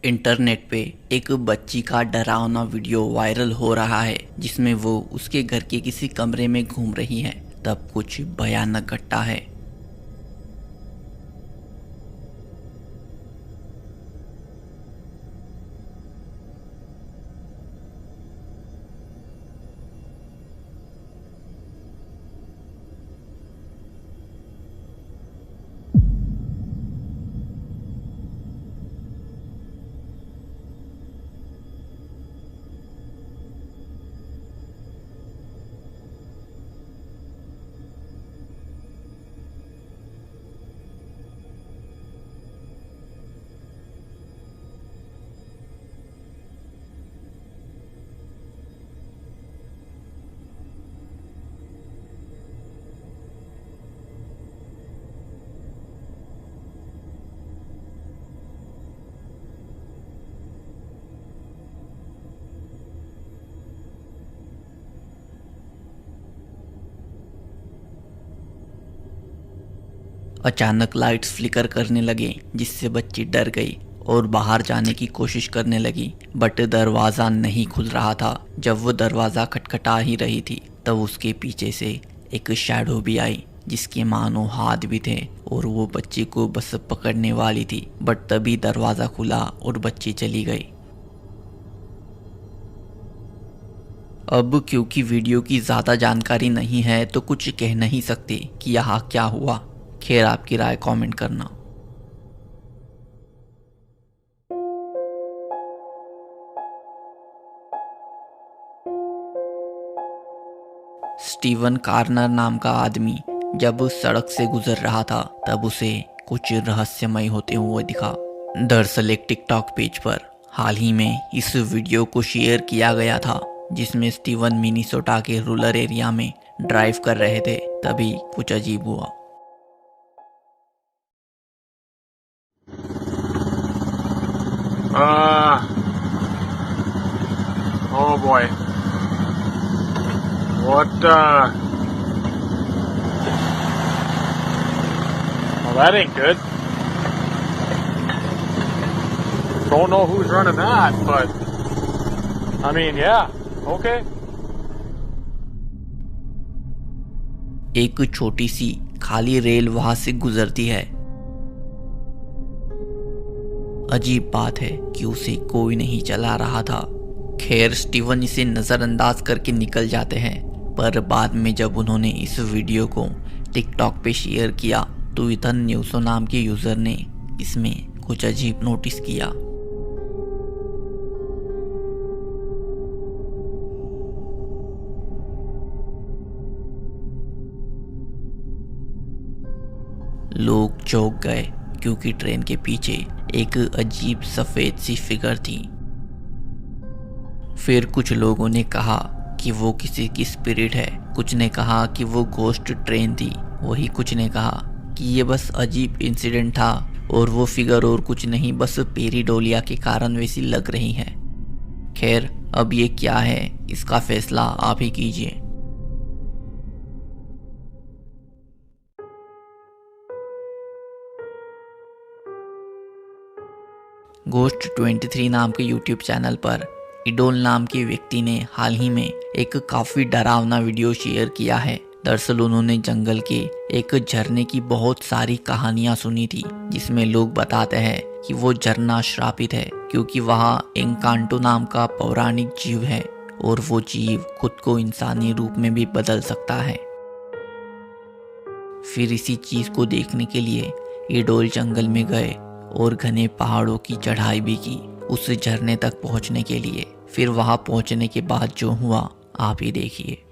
Internet पे एक बच्ची का डरावना वीडियो वायरल हो रहा है जिसमें वो उसके घर के किसी कमरे में घूम रही है। तब कुछ भयानक घटना है। अचानक लाइट्स फ्लिकर करने लगे जिससे बच्ची डर गई और बाहर जाने की कोशिश करने लगी, बट दरवाज़ा नहीं खुल रहा था। जब वो दरवाज़ा खटखटा ही रही थी तब उसके पीछे से एक शैडो भी आई जिसके मानो हाथ भी थे और वो बच्ची को बस पकड़ने वाली थी, बट तभी दरवाज़ा खुला और बच्ची चली गई। अब क्योंकि वीडियो की ज़्यादा जानकारी नहीं है तो कुछ कह नहीं सकते कि यहाँ क्या हुआ। खैर, आपकी राय कमेंट करना। स्टीवन कार्नर नाम का आदमी जब सड़क से गुजर रहा था तब उसे कुछ रहस्यमय होते हुए दिखा। दरअसल एक टिकटॉक पेज पर हाल ही में इस वीडियो को शेयर किया गया था जिसमें स्टीवन मिनीसोटा के रूरल एरिया में ड्राइव कर रहे थे। तभी कुछ अजीब हुआ। Oh boy. What, well, that ain't good. Don't know who's running that, but, I mean, yeah, okay. एक छोटी सी खाली रेल वहां से गुजरती है। अजीब बात है कि उसे कोई नहीं चला रहा था। खैर, स्टीवन इसे नज़रअंदाज करके निकल जाते हैं, पर बाद में जब उन्होंने इस वीडियो को टिकटॉक पे शेयर किया तो इथन न्यूसो नाम के यूज़र ने इसमें कुछ अजीब नोटिस किया। लोग चौंक गए क्योंकि ट्रेन के पीछे एक अजीब सफ़ेद सी फिगर थी। फिर कुछ लोगों ने कहा कि वो किसी की स्पिरिट है, कुछ ने कहा कि वो घोस्ट ट्रेन थी, वही कुछ ने कहा कि ये बस अजीब इंसिडेंट था और वो फिगर और कुछ नहीं बस पेरीडोलिया के कारण वैसी लग रही है। खैर, अब ये क्या है इसका फैसला आप ही कीजिए। घोस्ट 23 नाम के यूट्यूब चैनल पर इडोल नाम के व्यक्ति ने हाल ही में एक काफ़ी डरावना वीडियो शेयर किया है। दरअसल उन्होंने जंगल के एक झरने की बहुत सारी कहानियां सुनी थी जिसमें लोग बताते हैं कि वो झरना श्रापित है क्योंकि वहाँ एंकांटो नाम का पौराणिक जीव है और वो जीव खुद को इंसानी रूप में भी बदल सकता है। फिर इसी चीज को देखने के लिए इडोल जंगल में गए और घने पहाड़ों की चढ़ाई भी की उस झरने तक पहुंचने के लिए। फिर वहां पहुंचने के बाद जो हुआ आप ही देखिए।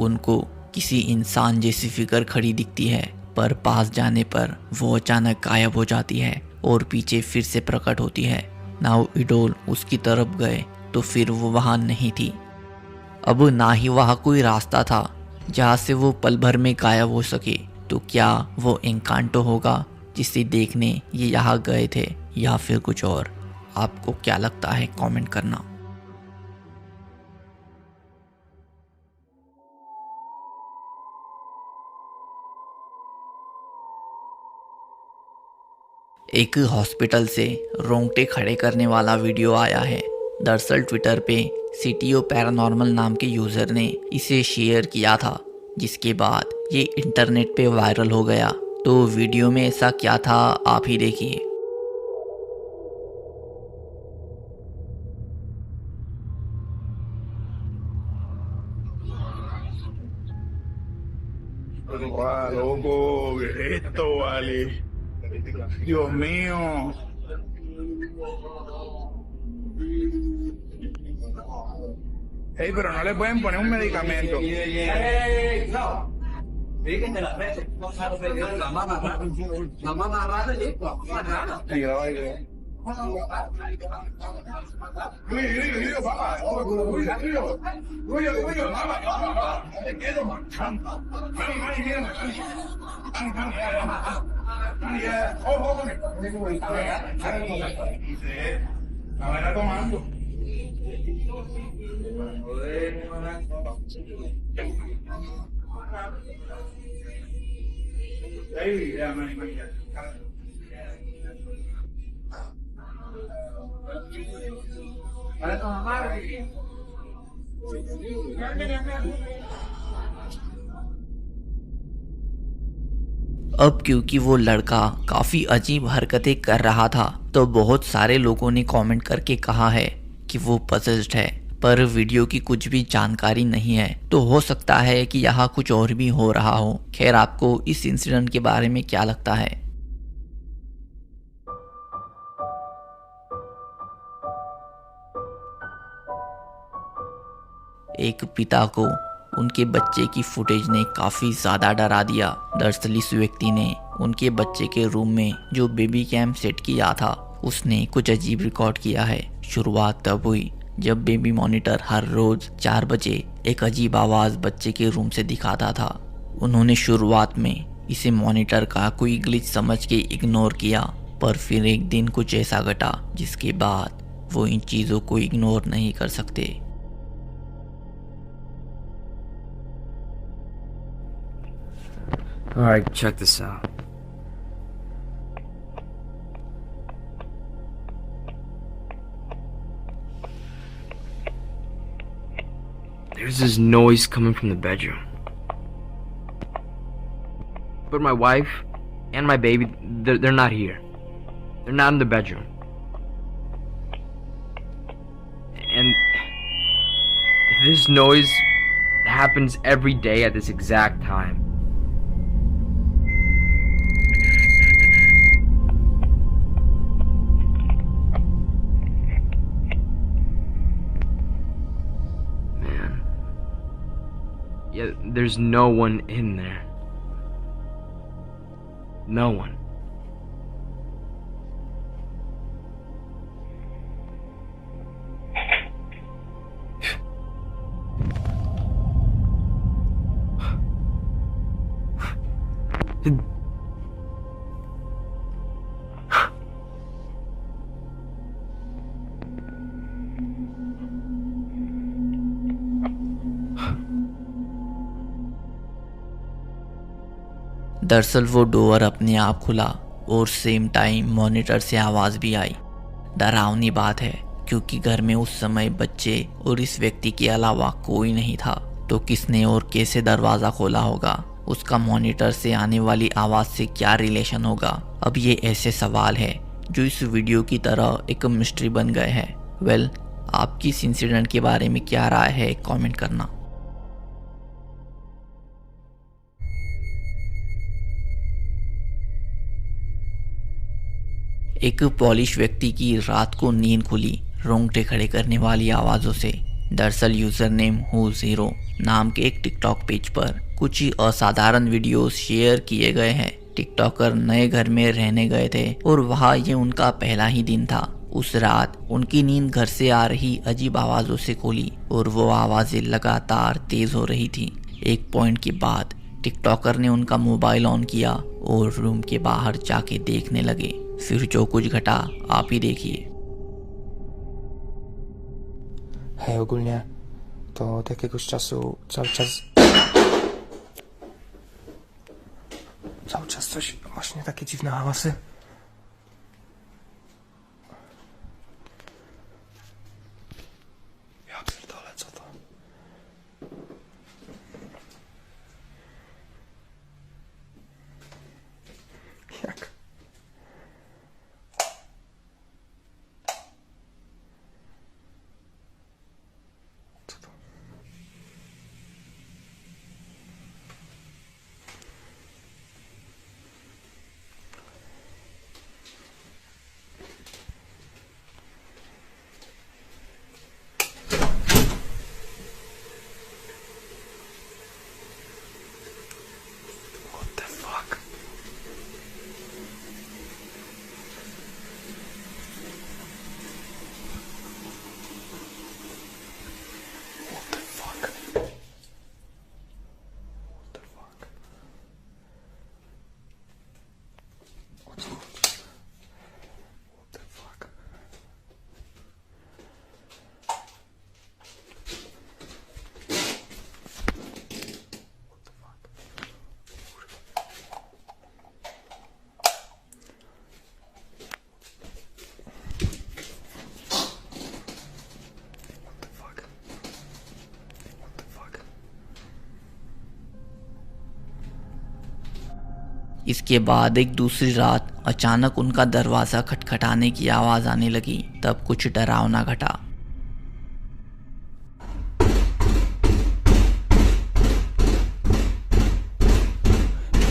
उनको किसी इंसान जैसी फिगर खड़ी दिखती है, पर पास जाने पर वो अचानक गायब हो जाती है और पीछे फिर से प्रकट होती है। नाउ इडोल उसकी तरफ गए तो फिर वो वहाँ नहीं थी। अब ना ही वहाँ कोई रास्ता था जहाँ से वो पल भर में गायब हो सके। तो क्या वो एनकांटो होगा जिसे देखने ये यहाँ गए थे, या फिर कुछ और? आपको क्या लगता है, कमेंट करना। एक हॉस्पिटल से रोंगटे खड़े करने वाला वीडियो आया है। दरअसल ट्विटर पे सीटीओ पैरानॉर्मल नाम के यूज़र ने इसे शेयर किया था, जिसके बाद ये इंटरनेट पे वायरल हो गया। तो वीडियो में ऐसा क्या था, आप ही देखिए। Guau, loco, ¿qué es esto, vale? Dios mío. Ey, pero no le pueden poner un medicamento. Ahí graba, ahí graba. Río, papá. Río, papá. Te quedo marchando. Mani, mira. Ojo con él. La van a tomando. Ey, ya, mani, ya. अब क्योंकि वो लड़का काफ़ी अजीब हरकतें कर रहा था, तो बहुत सारे लोगों ने कमेंट करके कहा है कि वो पजेस्ड है, पर वीडियो की कुछ भी जानकारी नहीं है। तो हो सकता है कि यहाँ कुछ और भी हो रहा हो। खैर, आपको इस इंसिडेंट के बारे में क्या लगता है? एक पिता को उनके बच्चे की फुटेज ने काफ़ी ज़्यादा डरा दिया। दरअसल इस व्यक्ति ने उनके बच्चे के रूम में जो बेबी कैम सेट किया था, उसने कुछ अजीब रिकॉर्ड किया है। शुरुआत तब हुई जब बेबी मॉनिटर हर रोज़ 4 बजे एक अजीब आवाज़ बच्चे के रूम से दिखाता था। उन्होंने शुरुआत में इसे मॉनिटर का कोई ग्लिच समझ के इग्नोर किया, पर फिर एक दिन कुछ ऐसा घटा जिसके बाद वो इन चीज़ों को इग्नोर नहीं कर सकते। Alright, check this out. There's this noise coming from the bedroom. But my wife and my baby, they're not here. They're not in the bedroom. And this noise happens every day at this exact time. Yeah, there's no one in there. No one. दरअसल वो door अपने आप खुला और same time monitor से आवाज़ भी आई। डरावनी बात है क्योंकि घर में उस समय बच्चे और इस व्यक्ति के अलावा कोई नहीं था। तो किसने और कैसे दरवाज़ा खोला होगा? उसका मॉनिटर से आने वाली आवाज़ से क्या रिलेशन होगा? अब ये ऐसे सवाल है जो इस वीडियो की तरह एक मिस्ट्री बन गए हैं। वेल, आपकी इस इंसिडेंट के बारे में क्या राय है, कमेंट करना। एक पॉलिश व्यक्ति की रात को नींद खुली रोंगटे खड़े करने वाली आवाज़ों से। दरअसल यूजर नेम Who0 नाम के एक टिकटॉक पेज पर कुछ ही असाधारण वीडियोस शेयर किए गए हैं। टिकटॉकर नए घर में रहने गए थे और वहाँ ये उनका पहला ही दिन था। उस रात उनकी नींद घर से आ रही अजीब आवाजों से खुली और वो आवाजें लगातार तेज हो रही थी। एक पॉइंट के बाद टिकटॉकर ने उनका मोबाइल ऑन किया और रूम के बाहर जाके देखने लगे। फिर जो कुछ घटा आप ही देखिए। Hej, ogólnie to od jakiegoś czasu cały czas coś, właśnie takie dziwne hałasy. Ja pierdolę, co to? Jak? Co to? What the fuck? What the fuck? What the fuck? O co chodzi? What the fuck? What the fuck? What the fuck? इसके बाद एक दूसरी रात अचानक उनका दरवाजा खटखटाने की आवाज आने लगी। तब कुछ डरावना घटा।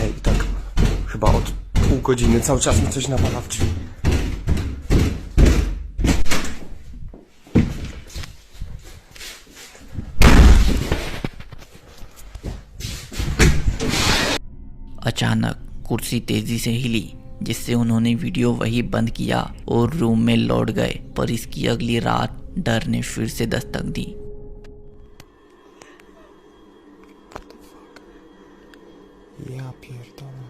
Ej, i tak chyba od pół godziny cały czas mi coś nawala w drzwi. अचानक कुर्सी तेजी से हिली जिससे उन्होंने वीडियो वही बंद किया और रूम में लौट गए। पर इसकी अगली रात डर ने फिर से दस्तक दी। Ja pierdolę.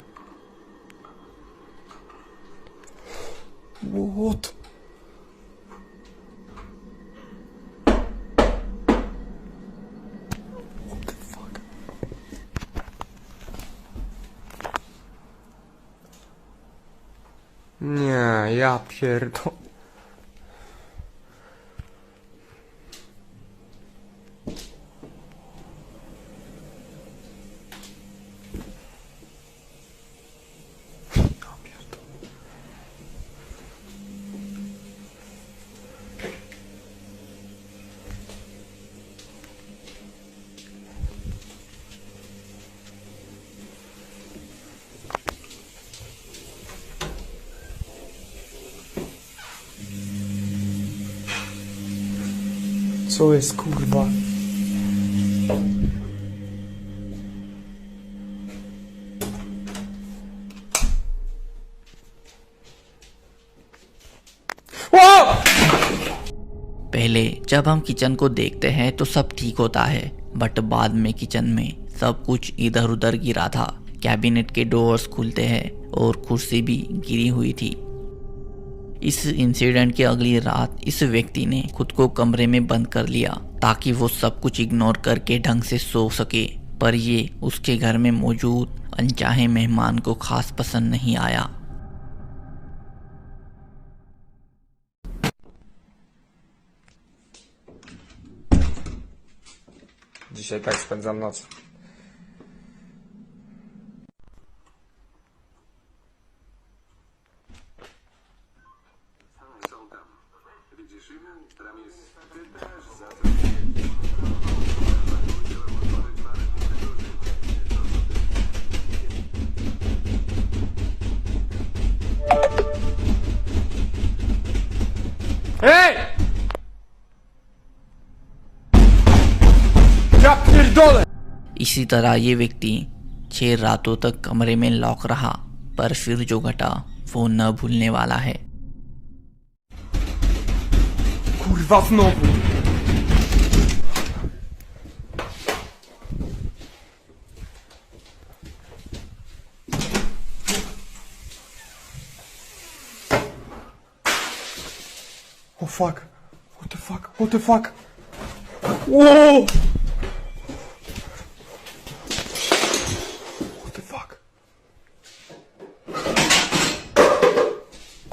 What? What the fuck? Nie, ja pierdolę. Ja pierdolę. Co jest, kurwa? पहले जब हम किचन को देखते हैं तो सब ठीक होता है, बट बाद में किचन में सब कुछ इधर उधर गिरा था। कैबिनेट के डोर्स खुलते हैं और कुर्सी भी गिरी हुई थी। इस इंसिडेंट की अगली रात इस व्यक्ति ने खुद को कमरे में बंद कर लिया ताकि वो सब कुछ इग्नोर करके ढंग से सो सके। पर ये उसके घर में मौजूद अनचाहे मेहमान को खास पसंद नहीं आया। Dzisiaj tak spędzam noc. Hej! pierdolę! इसी तरह ये व्यक्ति 6 रातों तक कमरे में लॉक रहा, पर फिर जो घटा वो न भूलने वाला है। Kurwa, znowu! Oh fuck! What the fuck? What the fuck? Whoa! What the fuck?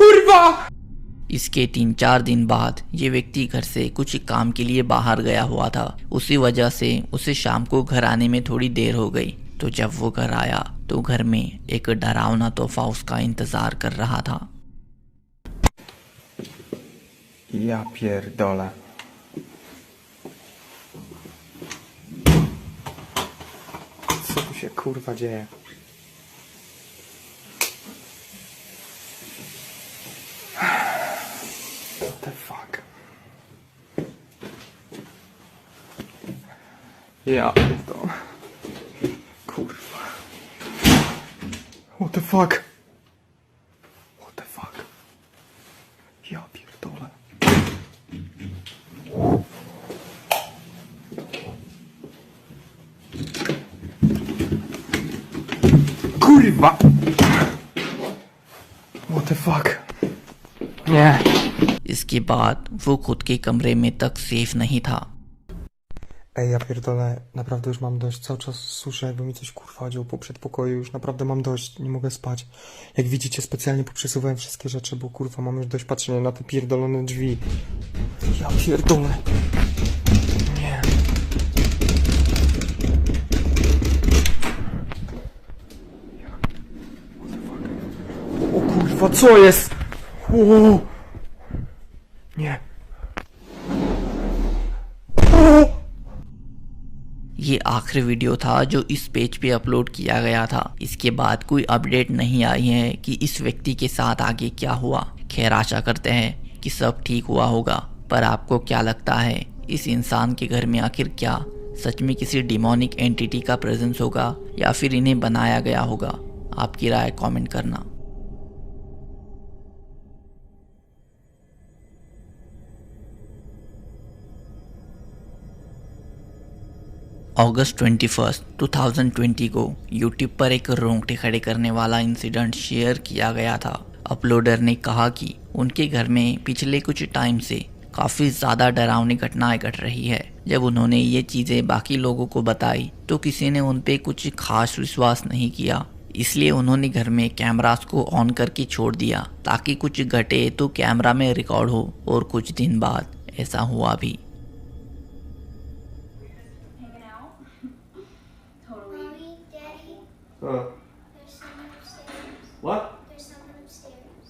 Kurwa! इसके 3-4 दिन बाद ये व्यक्ति घर से कुछ काम के लिए बाहर गया हुआ था। उसी वजह से उसे शाम को घर आने में थोड़ी देर हो गई। तो जब वो घर आया तो घर में एक डरावना तोहफा उसका इंतजार कर रहा था। Ja pierdolę. Co tu się kurwa dzieje? What the fuck? Ja pierdolę. Kurwa. What the fuck? What the fuck? Ja pierdolę. Kurwa! What the fuck? Nie. इसके बाद वो खुद के कमरे में तक सेफ नहीं था। Ej, ja pierdolę, naprawdę już mam dość. Cały czas słyszę, jakby mi coś kurwa dział po przedpokoju. Już naprawdę mam dość, nie mogę spać. Jak widzicie, specjalnie poprzesuwałem wszystkie rzeczy, bo kurwa mam już dość patrzenia na te pierdolone drzwi. Ja pierdolę. Nie. O kurwa, co jest? O! Nie. O! ये आखिरी video था जो इस page पे upload किया गया था। इसके बाद कोई अपडेट नहीं आई है कि इस व्यक्ति के साथ आगे क्या हुआ। खैर, आशा करते हैं कि सब ठीक हुआ होगा। पर आपको क्या लगता है, इस इंसान के घर में आखिर क्या सच में किसी डिमोनिक एंटिटी का प्रेजेंस होगा या फिर इन्हें बनाया गया होगा? आपकी राय कमेंट करना। अगस्त 21, 2020 को यूट्यूब पर एक रोंगटे खड़े करने वाला इंसिडेंट शेयर किया गया था। अपलोडर ने कहा कि उनके घर में पिछले कुछ टाइम से काफ़ी ज़्यादा डरावनी घटनाएं घट रही है। जब उन्होंने ये चीज़ें बाकी लोगों को बताई तो किसी ने उन पे कुछ खास विश्वास नहीं किया। इसलिए उन्होंने घर में कैमरास को ऑन करके छोड़ दिया ताकि कुछ घटे तो कैमरा में रिकॉर्ड हो। और कुछ दिन बाद ऐसा हुआ भी। Mommy, Daddy, Uh, there's someone upstairs. what? There's someone upstairs.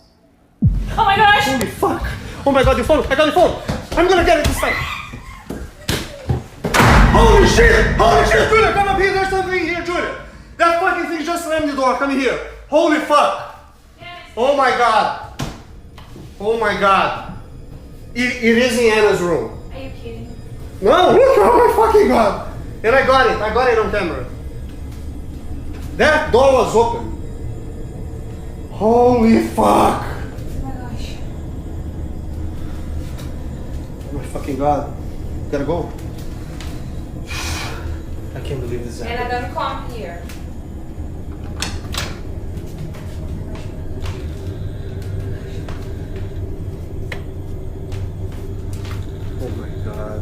Oh my gosh! Holy fuck! Oh my god, your phone! I got your phone! I'm gonna get it this time! Holy shit! Holy shit! Julia, come up here! There's something here, Julia! That fucking thing just slammed the door. Come here! Holy fuck! Oh my god! Oh my god! It is in Anna's room. Are you kidding? No, look! Oh my fucking god! And I got it. I got it on camera. That door was open. Holy fuck! Oh my gosh. Oh my fucking god. Gotta go. I can't believe this And happened. don't come here. Oh my god.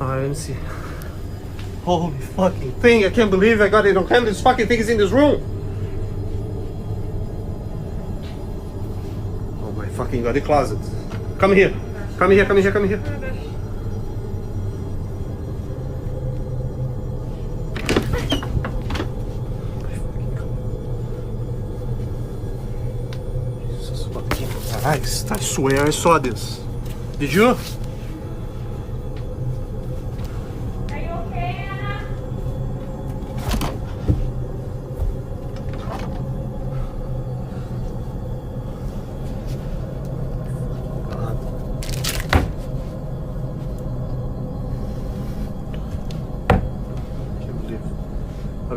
I didn't see. Holy fucking thing. I can't believe I got it on camera. This fucking thing is in this room. Oh my fucking god. The closet. Come here. Come here, come here, come here. Jesus fucking Christ. I swear I saw this. Did you? Are you okay, Anna?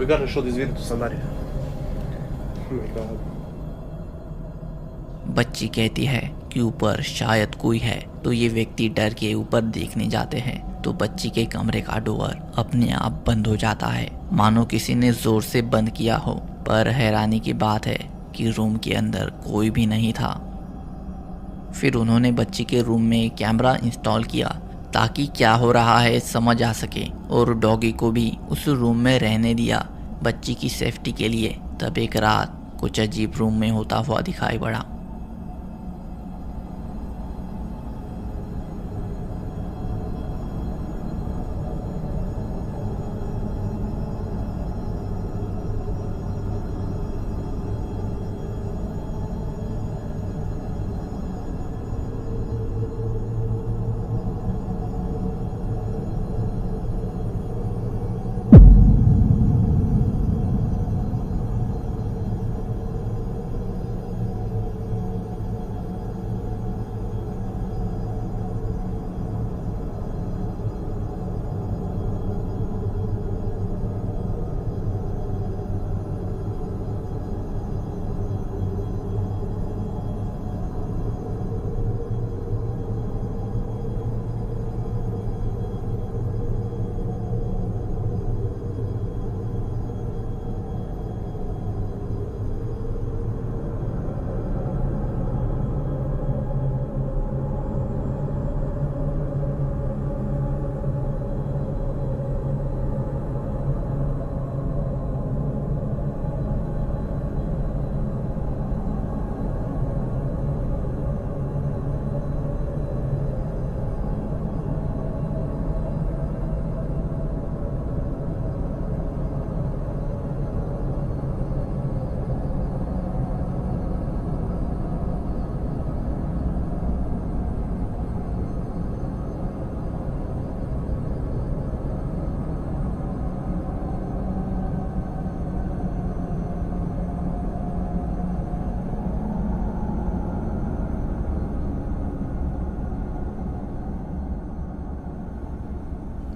we gotta show this video to somebody. Oh my god. बच्ची कहती है कि ऊपर शायद कोई है, तो ये व्यक्ति डर के ऊपर देखने जाते हैं तो बच्ची के कमरे का डोर अपने आप बंद हो जाता है, मानो किसी ने जोर से बंद किया हो। पर हैरानी की बात है कि रूम के अंदर कोई भी नहीं था। फिर उन्होंने बच्ची के रूम में कैमरा इंस्टॉल किया ताकि क्या हो रहा है समझ आ सके, और डॉगी को भी उस रूम में रहने दिया बच्ची की सेफ्टी के लिए। तब एक रात कुछ अजीब रूम में होता हुआ दिखाई पड़ा।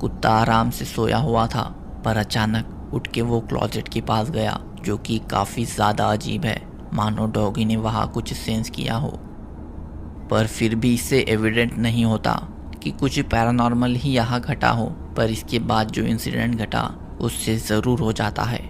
कुत्ता आराम से सोया हुआ था, पर अचानक उठ के वो क्लोजेट के पास गया, जो कि काफ़ी ज़्यादा अजीब है, मानो डॉगी ने वहाँ कुछ सेंस किया हो। पर फिर भी इससे एविडेंट नहीं होता कि कुछ पैरानॉर्मल ही यहाँ घटा हो, पर इसके बाद जो इंसिडेंट घटा उससे ज़रूर हो जाता है।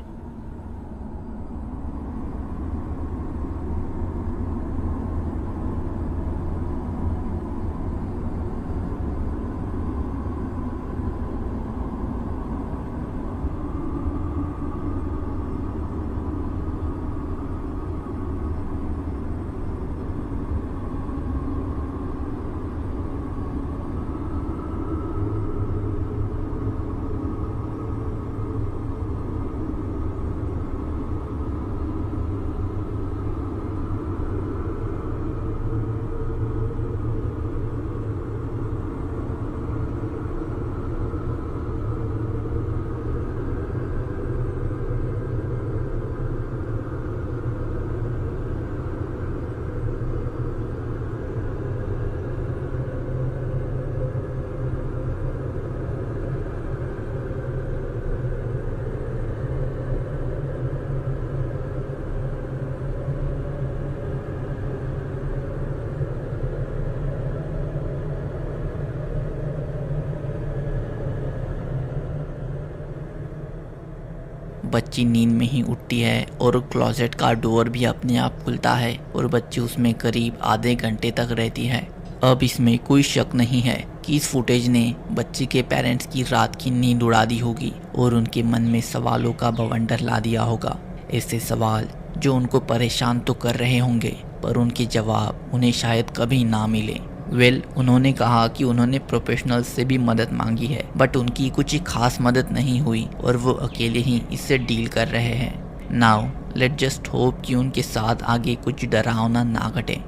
बच्ची नींद में ही उठती है और क्लोजेट का डोर भी अपने आप खुलता है और बच्ची उसमें करीब आधे घंटे तक रहती है। अब इसमें कोई शक नहीं है कि इस फुटेज ने बच्ची के पेरेंट्स की रात की नींद उड़ा दी होगी और उनके मन में सवालों का बवंडर ला दिया होगा। ऐसे सवाल जो उनको परेशान तो कर रहे होंगे, पर उनके जवाब उन्हें शायद कभी ना मिले। उन्होंने कहा कि उन्होंने प्रोफेशनल से भी मदद मांगी है, बट उनकी कुछ खास मदद नहीं हुई और वो अकेले ही इससे डील कर रहे हैं। नाउ लेट जस्ट होप कि उनके साथ आगे कुछ डरावना ना घटे।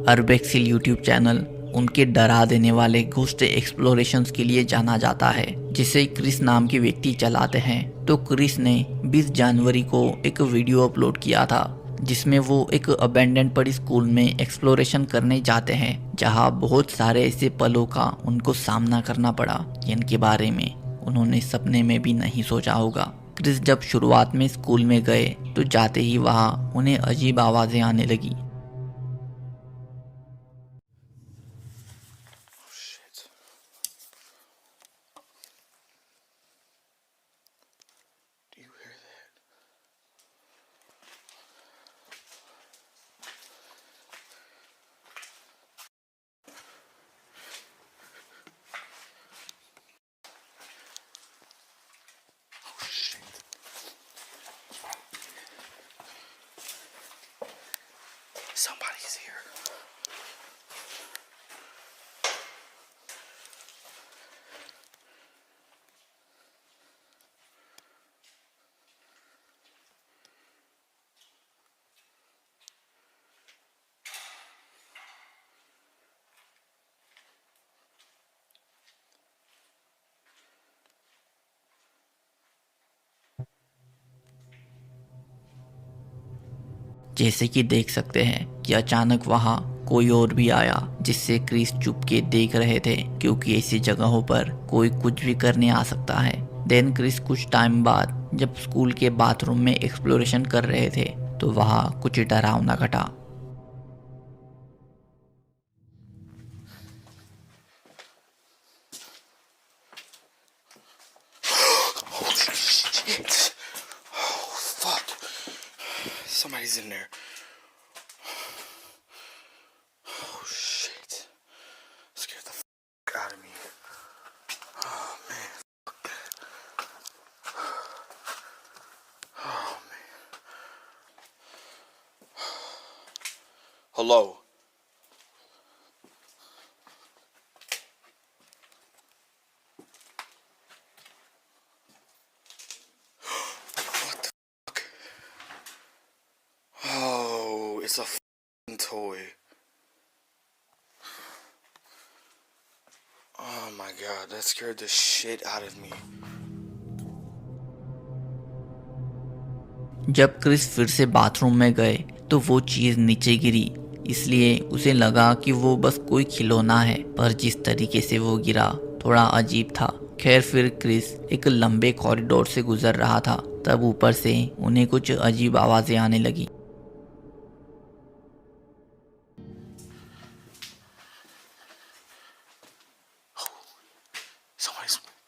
अर्बेक्सिल यूट्यूब चैनल उनके डरा देने वाले घोस्ट एक्सप्लोरेशंस के लिए जाना जाता है, जिसे क्रिस नाम के व्यक्ति चलाते हैं। तो क्रिस ने 20 जनवरी को एक वीडियो अपलोड किया था जिसमें वो एक अबेंडेंड पड़ी स्कूल में एक्सप्लोरेशन करने जाते हैं, जहां बहुत सारे ऐसे पलों का उनको सामना करना पड़ा जिनके बारे में उन्होंने सपने में भी नहीं सोचा होगा। क्रिस जब शुरुआत में स्कूल में गए तो जाते ही वहां उन्हें अजीब आवाजें आने लगी। Somebody's here. जैसे कि देख सकते हैं कि अचानक वहां कोई और भी आया, जिससे क्रिस चुप के देख रहे थे क्योंकि ऐसी जगहों पर कोई कुछ भी करने आ सकता है। देन क्रिस कुछ टाइम बाद जब स्कूल के बाथरूम में एक्सप्लोरेशन कर रहे थे तो वहां कुछ डरावना घटा। Holy shit. Oh, fuck. Somebody's in there. Oh, shit. Scared the fuck out of me. Oh, man. Fuck that. Oh, man. Hello. What the fuck? Oh, it's a fucking toy. Oh my god, that scared the shit out of me. जब Chris फिर से bathroom में गए तो वो चीज नीचे गिरी, इसलिए उसे लगा कि वो बस कोई खिलौना है, पर जिस तरीके से वो गिरा थोड़ा अजीब था। खैर फिर क्रिस एक लंबे कॉरिडोर से गुजर रहा था, तब ऊपर से उन्हें कुछ अजीब आवाजें आने लगी।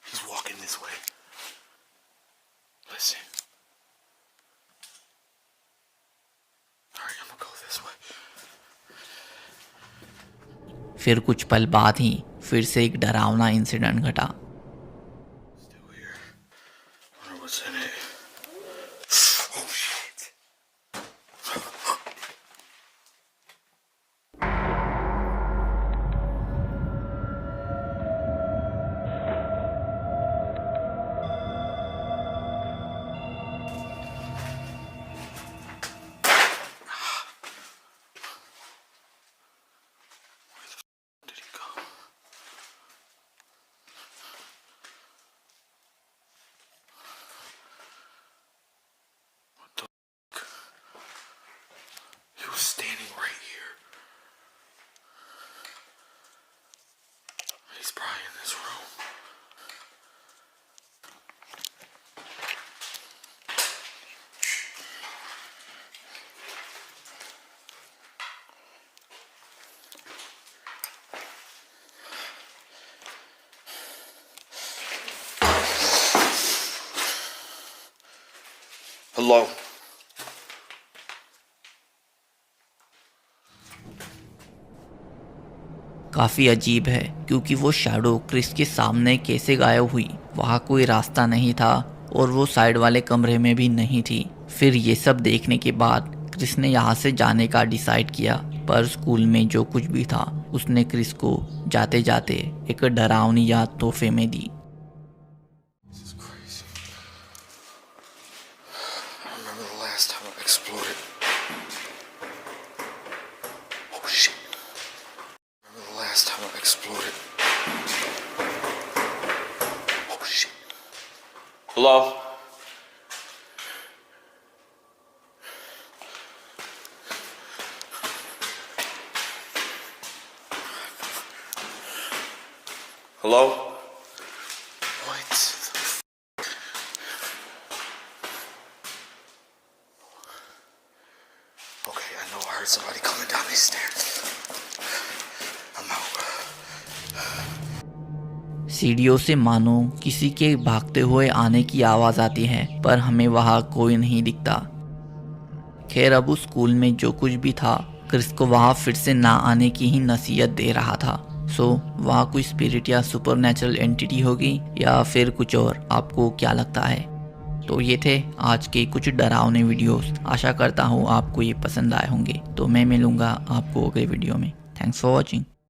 He's walking this way. Listen. Alright, I'm gonna go this way. फिर कुछ पल बाद ही फिर से एक डरावना इंसिडेंट घटा। Still here. Wonder what's in it. Oh shit. Did he go? What the fuck? He was standing right here. He's probably in this room. Hello. काफी अजीब है क्योंकि वो शैडो क्रिस के सामने कैसे गायब हुई, वहाँ कोई रास्ता नहीं था और वो साइड वाले कमरे में भी नहीं थी। फिर ये सब देखने के बाद क्रिस ने यहाँ से जाने का डिसाइड किया, पर स्कूल में जो कुछ भी था उसने क्रिस को जाते जाते एक डरावनी याद तोहफे में दी। This is crazy. I remember the last time I explored it. Oh shit. I remember the last time I explored it. Oh shit. Hello? Hello? What? Okay, I know I heard somebody coming down these stairs. I'm out. सीढ़ियों से मानो किसी के भागते हुए आने की आवाज़ आती है, पर हमें वहाँ कोई नहीं दिखता। खैर, अब उस स्कूल में जो कुछ भी था, क्रिस को वहाँ फिर से ना आने की ही नसीहत दे रहा था। सो वहाँ कोई स्पिरिट या सुपरनैचुरल एंटिटी होगी या फिर कुछ और, आपको क्या लगता है? तो ये थे आज के कुछ डरावने वीडियोस। आशा करता हूँ आपको ये पसंद आए होंगे। तो मैं मिलूँगा आपको अगले वीडियो में। Thanks for watching.